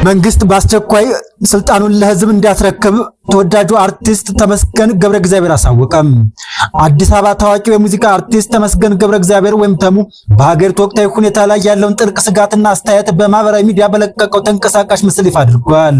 መንግስት በአስቸኳይ ስልጣኑን ለህዝብ እንዲያስረክብ ተወዳጁ አርቲስት ተመስገን ገብረ እግዚአብሔር አሳወቀም። አዲስ አበባ ታዋቂው የሙዚቃ አርቲስት ተመስገን ገብረ እግዚአብሔር ወይም ተሙ በሀገሪቱ ወቅታዊ ሁኔታ ላይ ያለውን ጥልቅ ስጋትና አስተያየት በማህበራዊ ሚዲያ በለቀቀው ተንቀሳቃሽ ምስል ይፋ አድርጓል።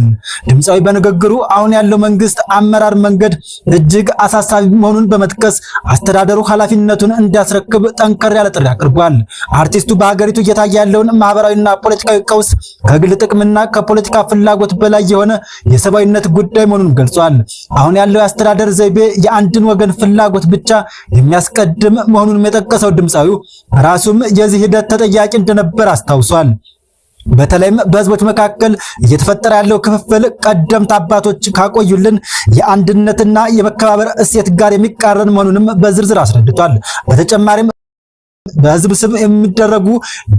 ድምፃዊ በንግግሩ አሁን ያለው መንግስት አመራር መንገድ እጅግ አሳሳቢ መሆኑን በመጥቀስ አስተዳደሩ ኃላፊነቱን እንዲያስረክብ ጠንከር ያለ ጥሪ አቅርቧል። አርቲስቱ በሀገሪቱ እየታየ ያለውን ማህበራዊና ፖለቲካዊ ቀውስ ከግል ጥቅምና ከፖለቲካ ፍላጎት በላይ የሆነ የሰብአዊነት ጉዳይ መሆኑን ገልጿል። አሁን ያለው የአስተዳደር ዘይቤ የአንድን ወገን ፍላጎት ብቻ የሚያስቀድም መሆኑን የጠቀሰው ድምፃዊው ራሱም የዚህ ሂደት ተጠያቂ እንደነበር አስታውሷል። በተለይም በህዝቦች መካከል እየተፈጠረ ያለው ክፍፍል ቀደምት አባቶች ካቆዩልን የአንድነትና የመከባበር እሴት ጋር የሚቃረን መሆኑንም በዝርዝር አስረድቷል። በተጨማሪም በህዝብ ስም የሚደረጉ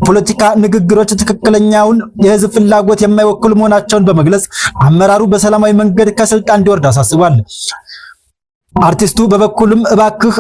ፖለቲካ ንግግሮች ትክክለኛውን የህዝብ ፍላጎት የማይወክሉ መሆናቸውን በመግለጽ አመራሩ በሰላማዊ መንገድ ከስልጣን እንዲወርድ አሳስቧል። አርቲስቱ በበኩሉም እባክህ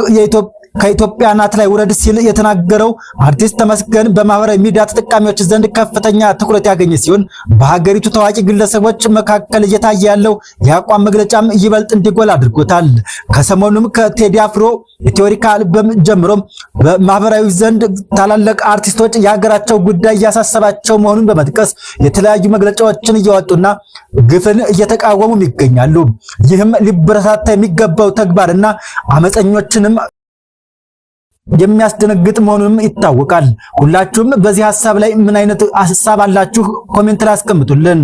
ከኢትዮጵያ ናት ላይ ውረድ ሲል የተናገረው አርቲስት ተመስገን በማህበራዊ ሚዲያ ተጠቃሚዎች ዘንድ ከፍተኛ ትኩረት ያገኘ ሲሆን በሀገሪቱ ታዋቂ ግለሰቦች መካከል እየታየ ያለው የአቋም መግለጫም ይበልጥ እንዲጎላ አድርጎታል። ከሰሞኑም ከቴዲ አፍሮ የቴዎሪካ አልበም ጀምሮ በማህበራዊ ዘንድ ታላላቅ አርቲስቶች የሀገራቸው ጉዳይ እያሳሰባቸው መሆኑን በመጥቀስ የተለያዩ መግለጫዎችን እያወጡና ግፍን እየተቃወሙ ይገኛሉ። ይህም ሊበረታታ የሚገባው ተግባርና አመፀኞችንም የሚያስደነግጥ መሆኑንም ይታወቃል። ሁላችሁም በዚህ ሐሳብ ላይ ምን አይነት ሐሳብ አላችሁ? ኮሜንት ላይ አስቀምጡልን።